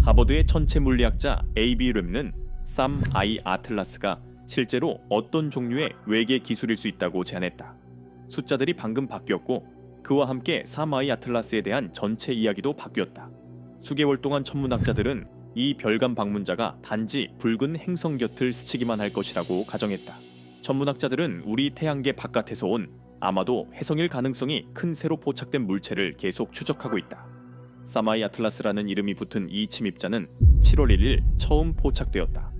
하버드의 천체 물리학자 A.B. 램는 쌈 I 아틀라스가 실제로 어떤 종류의 외계 기술일 수 있다고 제안했다. 숫자들이 방금 바뀌었고 그와 함께 쌈 I 아틀라스에 대한 전체 이야기도 바뀌었다. 수개월 동안 천문학자들은 이 별감 방문자가 단지 붉은 행성 곁을 스치기만 할 것이라고 가정했다. 천문학자들은 우리 태양계 바깥에서 온 아마도 혜성일 가능성이 큰 새로 포착된 물체를 계속 추적하고 있다. 쌈 I 아틀라스라는 이름이 붙은 이 침입자는 7월 1일 처음 포착되었다.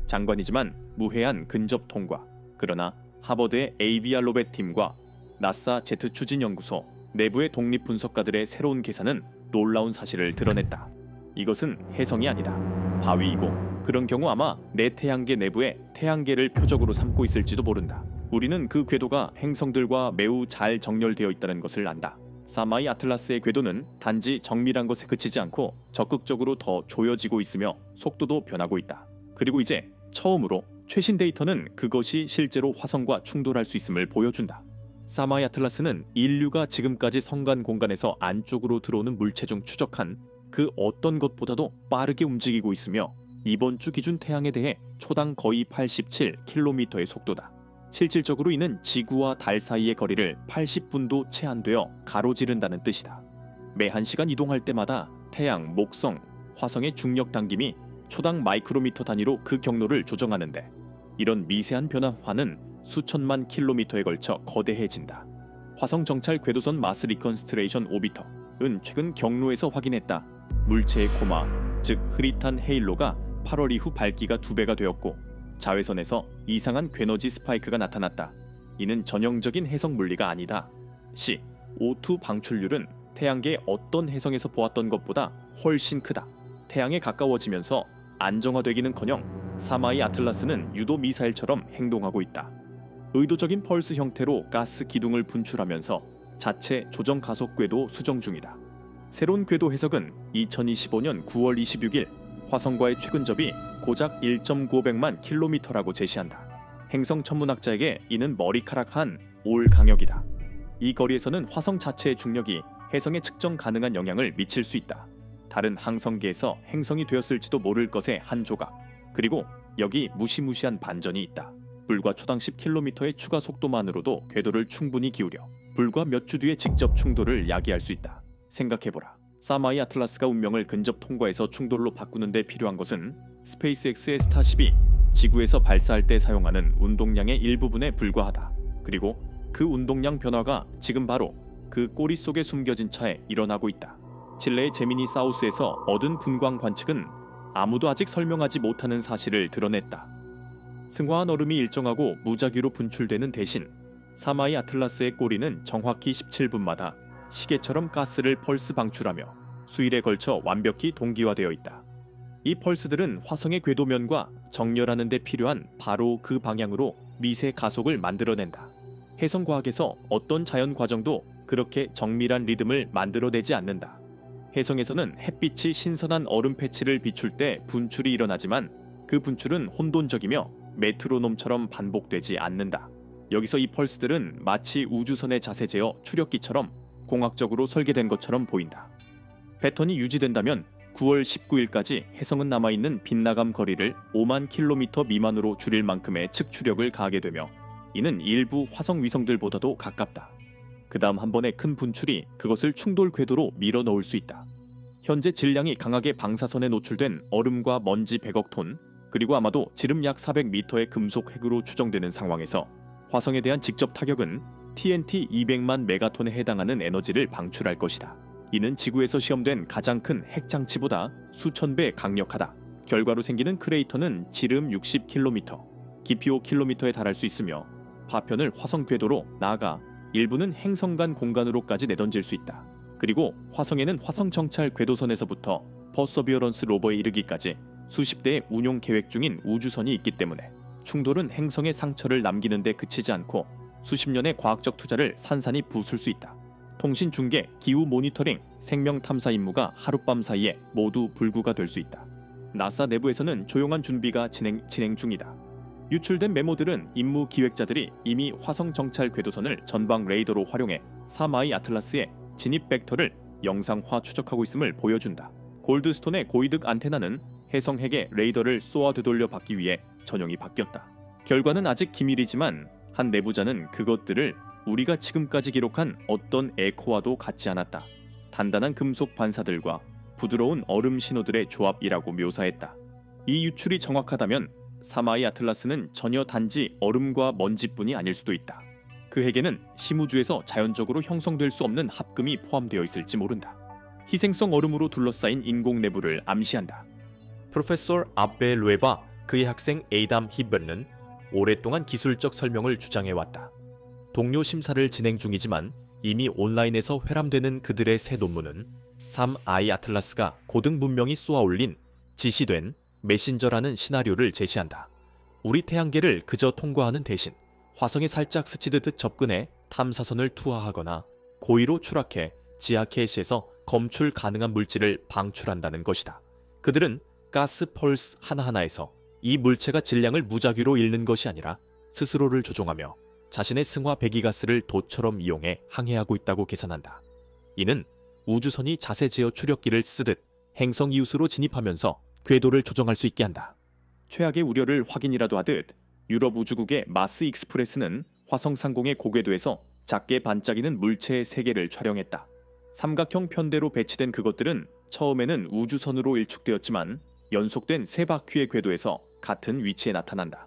장관이지만 무해한 근접 통과. 그러나 하버드의 AVR 로벳 팀과 나사 제트 추진연구소 내부의 독립 분석가들의 새로운 계산은 놀라운 사실을 드러냈다. 이것은 혜성이 아니다. 바위이고 그런 경우 아마 내 태양계 내부에 태양계를 표적으로 삼고 있을지도 모른다. 우리는 그 궤도가 행성들과 매우 잘 정렬되어 있다는 것을 안다. 쌈 I 아틀라스의 궤도는 단지 정밀한 것에 그치지 않고 적극적으로 더 조여지고 있으며 속도도 변하고 있다. 그리고 이제 처음으로 최신 데이터는 그것이 실제로 화성과 충돌할 수 있음을 보여준다. 쌈 I 아틀라스는 인류가 지금까지 성간 공간에서 안쪽으로 들어오는 물체 중 추적한 그 어떤 것보다도 빠르게 움직이고 있으며 이번 주 기준 태양에 대해 초당 거의 87km의 속도다. 실질적으로 이는 지구와 달 사이의 거리를 80분도 채 안 되어 가로지른다는 뜻이다. 매 1시간 이동할 때마다 태양, 목성, 화성의 중력 당김이 초당 마이크로미터 단위로 그 경로를 조정하는데 이런 미세한 변화와는 수천만 킬로미터에 걸쳐 거대해진다. 화성 정찰 궤도선 마스 리컨스트레이션 오비터은 최근 경로에서 확인했다. 물체의 코마, 즉 흐릿한 헤일로가 8월 이후 밝기가 2배가 되었고 자외선에서 이상한 괴너지 스파이크가 나타났다. 이는 전형적인 해성 물리가 아니다. C. O2 방출률은 태양계의 어떤 해성에서 보았던 것보다 훨씬 크다. 태양에 가까워지면서 안정화되기는커녕 쌈 I 아틀라스는 유도 미사일처럼 행동하고 있다. 의도적인 펄스 형태로 가스 기둥을 분출하면서 자체 조정 가속 궤도 수정 중이다. 새로운 궤도 해석은 2025년 9월 26일 화성과의 최근 접이 고작 1.900만 킬로미터라고 제시한다. 행성 천문학자에게 이는 머리카락 한 올 강역이다. 이 거리에서는 화성 자체의 중력이 해성에 측정 가능한 영향을 미칠 수 있다. 다른 항성계에서 행성이 되었을지도 모를 것의 한 조각. 그리고 여기 무시무시한 반전이 있다. 불과 초당 10km의 추가 속도만으로도 궤도를 충분히 기울여 불과 몇 주 뒤에 직접 충돌을 야기할 수 있다. 생각해보라. 쌈 I 아틀라스가 운명을 근접 통과해서 충돌로 바꾸는 데 필요한 것은 스페이스X의 스타쉽이 지구에서 발사할 때 사용하는 운동량의 일부분에 불과하다. 그리고 그 운동량 변화가 지금 바로 그 꼬리 속에 숨겨진 차에 일어나고 있다. 칠레의 제미니 사우스에서 얻은 분광 관측은 아무도 아직 설명하지 못하는 사실을 드러냈다. 승화한 얼음이 일정하고 무작위로 분출되는 대신 쌈 I 아틀라스의 꼬리는 정확히 17분마다 시계처럼 가스를 펄스 방출하며 수일에 걸쳐 완벽히 동기화되어 있다. 이 펄스들은 화성의 궤도면과 정렬하는 데 필요한 바로 그 방향으로 미세 가속을 만들어낸다. 해성과학에서 어떤 자연 과정도 그렇게 정밀한 리듬을 만들어내지 않는다. 해성에서는 햇빛이 신선한 얼음 패치를 비출 때 분출이 일어나지만 그 분출은 혼돈적이며 메트로놈처럼 반복되지 않는다. 여기서 이 펄스들은 마치 우주선의 자세제어 추력기처럼 공학적으로 설계된 것처럼 보인다. 패턴이 유지된다면 9월 19일까지 해성은 남아있는 빗나감 거리를 5만 킬로미터 미만으로 줄일 만큼의 측추력을 가하게 되며 이는 일부 화성 위성들보다도 가깝다. 그 다음 한 번의 큰 분출이 그것을 충돌 궤도로 밀어 넣을 수 있다. 현재 질량이 강하게 방사선에 노출된 얼음과 먼지 100억 톤, 그리고 아마도 지름 약 400m의 금속 핵으로 추정되는 상황에서 화성에 대한 직접 타격은 TNT 200만 메가톤에 해당하는 에너지를 방출할 것이다. 이는 지구에서 시험된 가장 큰 핵장치보다 수천 배 강력하다. 결과로 생기는 크레이터는 지름 60km, 깊이 5km에 달할 수 있으며 파편을 화성 궤도로 나아가 일부는 행성 간 공간으로까지 내던질 수 있다. 그리고 화성에는 화성 정찰 궤도선에서부터 퍼서비어런스 로버에 이르기까지 수십 대의 운용 계획 중인 우주선이 있기 때문에 충돌은 행성의 상처를 남기는 데 그치지 않고 수십 년의 과학적 투자를 산산이 부술 수 있다. 통신 중계, 기후 모니터링, 생명 탐사 임무가 하룻밤 사이에 모두 불구가 될 수 있다. 나사 내부에서는 조용한 준비가 진행 중이다. 유출된 메모들은 임무 기획자들이 이미 화성 정찰 궤도선을 전방 레이더로 활용해 쌈 I 아틀라스의 진입 벡터를 영상화 추적하고 있음을 보여준다. 골드스톤의 고이득 안테나는 혜성핵의 레이더를 쏘아 되돌려 받기 위해 전용이 바뀌었다. 결과는 아직 기밀이지만 한 내부자는 그것들을 우리가 지금까지 기록한 어떤 에코와도 같지 않았다. 단단한 금속 반사들과 부드러운 얼음 신호들의 조합이라고 묘사했다. 이 유출이 정확하다면 사마이 아틀라스는 전혀 단지 얼음과 먼지뿐이 아닐 수도 있다. 그 핵에는 심우주에서 자연적으로 형성될 수 없는 합금이 포함되어 있을지 모른다. 희생성 얼음으로 둘러싸인 인공 내부를 암시한다. 프로페서 아베 루에바 그의 학생 에이담 히번은 오랫동안 기술적 설명을 주장해왔다. 동료 심사를 진행 중이지만 이미 온라인에서 회람되는 그들의 새 논문은 3I 아틀라스가 고등 문명이 쏘아올린 지시된 메신저라는 시나리오를 제시한다. 우리 태양계를 그저 통과하는 대신 화성에 살짝 스치듯 접근해 탐사선을 투하하거나 고의로 추락해 지하 캐시에서 검출 가능한 물질을 방출한다는 것이다. 그들은 가스 펄스 하나하나에서 이 물체가 질량을 무작위로 잃는 것이 아니라 스스로를 조종하며 자신의 승화 배기가스를 돛처럼 이용해 항해하고 있다고 계산한다. 이는 우주선이 자세 제어 추력기를 쓰듯 행성 이웃으로 진입하면서 궤도를 조정할 수 있게 한다. 최악의 우려를 확인이라도 하듯 유럽 우주국의 마스 익스프레스는 화성 상공의 고궤도에서 작게 반짝이는 물체의 세계를 촬영했다. 삼각형 편대로 배치된 그것들은 처음에는 우주선으로 일축되었지만 연속된 세 바퀴의 궤도에서 같은 위치에 나타난다.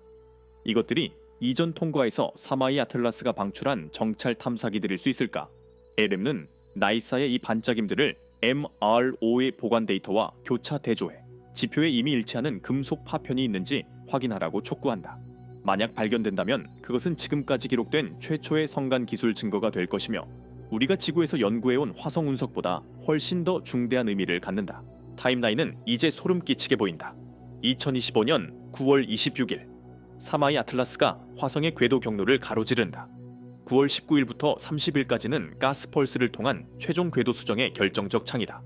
이것들이 이전 통과에서 사마이 아틀라스가 방출한 정찰 탐사기들일 수 있을까? LM는 나이사의 이 반짝임들을 MRO의 보관 데이터와 교차 대조해 지표에 이미 일치하는 금속 파편이 있는지 확인하라고 촉구한다. 만약 발견된다면 그것은 지금까지 기록된 최초의 성간 기술 증거가 될 것이며 우리가 지구에서 연구해온 화성 운석보다 훨씬 더 중대한 의미를 갖는다. 타임라인은 이제 소름 끼치게 보인다. 2025년 9월 26일 사마이 아틀라스가 화성의 궤도 경로를 가로지른다. 9월 19일부터 30일까지는 가스펄스를 통한 최종 궤도 수정의 결정적 창이다.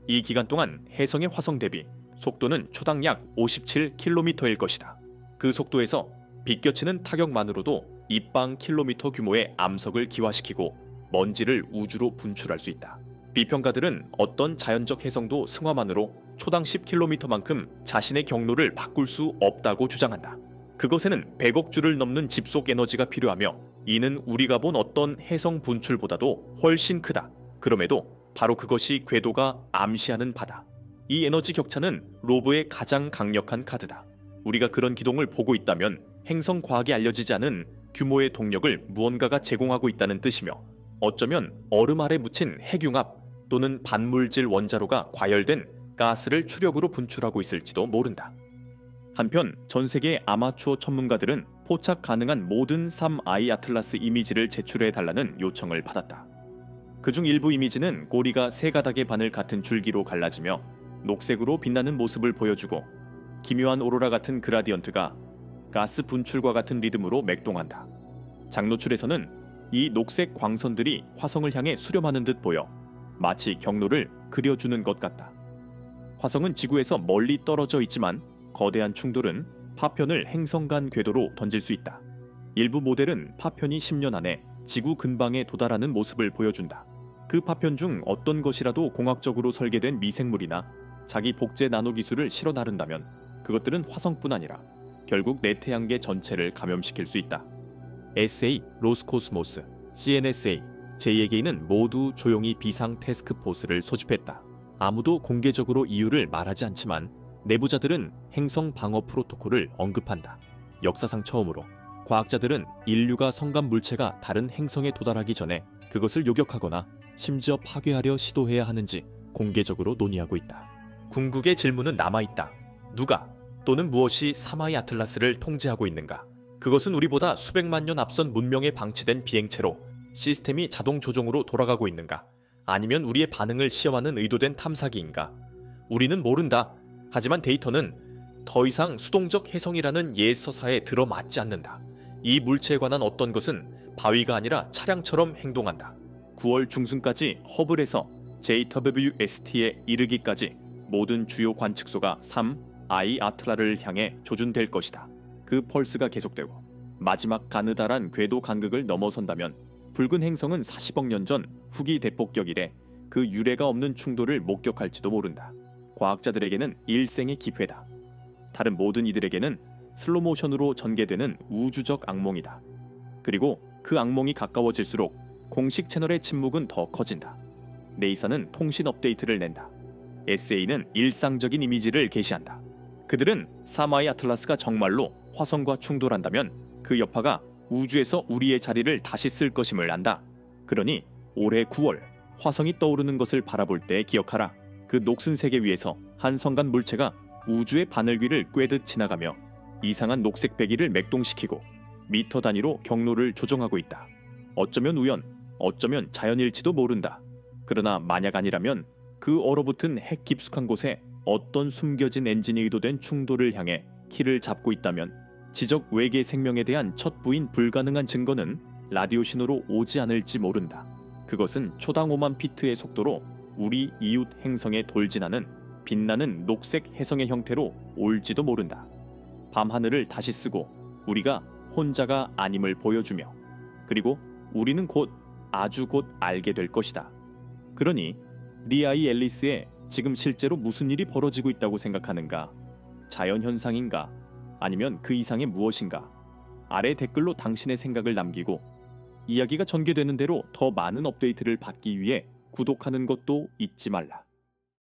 이 기간 동안 혜성의 화성 대비 속도는 초당 약 57km일 것이다. 그 속도에서 비껴치는 타격만으로도 입방 킬로미터 규모의 암석을 기화시키고 먼지를 우주로 분출할 수 있다. 비평가들은 어떤 자연적 해성도 승화만으로 초당 10km만큼 자신의 경로를 바꿀 수 없다고 주장한다. 그것에는 100억 주를 넘는 집속 에너지가 필요하며 이는 우리가 본 어떤 해성 분출보다도 훨씬 크다. 그럼에도 바로 그것이 궤도가 암시하는 바다. 이 에너지 격차는 로브의 가장 강력한 카드다. 우리가 그런 기동을 보고 있다면 행성 과학에 알려지지 않은 규모의 동력을 무언가가 제공하고 있다는 뜻이며 어쩌면 얼음 아래 묻힌 핵융합 또는 반물질 원자로가 과열된 가스를 추력으로 분출하고 있을지도 모른다. 한편 전 세계의 아마추어 전문가들은 포착 가능한 모든 3I 아틀라스 이미지를 제출해달라는 요청을 받았다. 그중 일부 이미지는 꼬리가 세 가닥의 바늘 같은 줄기로 갈라지며 녹색으로 빛나는 모습을 보여주고 기묘한 오로라 같은 그라디언트가 가스 분출과 같은 리듬으로 맥동한다. 장노출에서는 이 녹색 광선들이 화성을 향해 수렴하는 듯 보여 마치 경로를 그려주는 것 같다. 화성은 지구에서 멀리 떨어져 있지만 거대한 충돌은 파편을 행성 간 궤도로 던질 수 있다. 일부 모델은 파편이 10년 안에 지구 근방에 도달하는 모습을 보여준다. 그 파편 중 어떤 것이라도 공학적으로 설계된 미생물이나 자기 복제 나노 기술을 실어 나른다면 그것들은 화성뿐 아니라 결국 내 태양계 전체를 감염시킬 수 있다. SA, 로스코스모스, CNSA, J에게는 모두 조용히 비상 태스크포스를 소집했다. 아무도 공개적으로 이유를 말하지 않지만 내부자들은 행성 방어 프로토콜을 언급한다. 역사상 처음으로 과학자들은 인류가 성간 물체가 다른 행성에 도달하기 전에 그것을 요격하거나 심지어 파괴하려 시도해야 하는지 공개적으로 논의하고 있다. 궁극의 질문은 남아있다. 누가 또는 무엇이 사마이 아틀라스를 통제하고 있는가? 그것은 우리보다 수백만 년 앞선 문명에 방치된 비행체로 시스템이 자동 조종으로 돌아가고 있는가? 아니면 우리의 반응을 시험하는 의도된 탐사기인가? 우리는 모른다. 하지만 데이터는 더 이상 수동적 해성이라는 옛 서사에 들어맞지 않는다. 이 물체에 관한 어떤 것은 바위가 아니라 차량처럼 행동한다. 9월 중순까지 허블에서 JWST에 이르기까지 모든 주요 관측소가 3I 아틀라를 향해 조준될 것이다. 그 펄스가 계속되고 마지막 가느다란 궤도 간극을 넘어선다면 붉은 행성은 40억 년 전 후기 대폭격 이래 그 유례가 없는 충돌을 목격할지도 모른다. 과학자들에게는 일생의 기회다. 다른 모든 이들에게는 슬로모션으로 전개되는 우주적 악몽이다. 그리고 그 악몽이 가까워질수록 공식 채널의 침묵은 더 커진다. 네이사는 통신 업데이트를 낸다. SA는 일상적인 이미지를 게시한다. 그들은 사마이 아틀라스가 정말로 화성과 충돌한다면 그 여파가 우주에서 우리의 자리를 다시 쓸 것임을 안다. 그러니 올해 9월 화성이 떠오르는 것을 바라볼 때 기억하라. 그 녹슨 세계 위에서 한 성간 물체가 우주의 바늘귀를 꿰듯 지나가며 이상한 녹색 배기를 맥동시키고 미터 단위로 경로를 조정하고 있다. 어쩌면 우연, 어쩌면 자연일지도 모른다. 그러나 만약 아니라면 그 얼어붙은 핵 깊숙한 곳에 어떤 숨겨진 엔진이 의도된 충돌을 향해 키를 잡고 있다면 지적 외계 생명에 대한 첫 부인 불가능한 증거는 라디오 신호로 오지 않을지 모른다. 그것은 초당 5만 피트의 속도로 우리 이웃 행성에 돌진하는 빛나는 녹색 혜성의 형태로 올지도 모른다. 밤하늘을 다시 쓰고 우리가 혼자가 아님을 보여주며 그리고 우리는 곧 아주 곧 알게 될 것이다. 그러니 리아이 앨리스에 지금 실제로 무슨 일이 벌어지고 있다고 생각하는가? 자연현상인가? 아니면 그 이상의 무엇인가? 아래 댓글로 당신의 생각을 남기고 이야기가 전개되는 대로 더 많은 업데이트를 받기 위해 구독하는 것도 잊지 말라.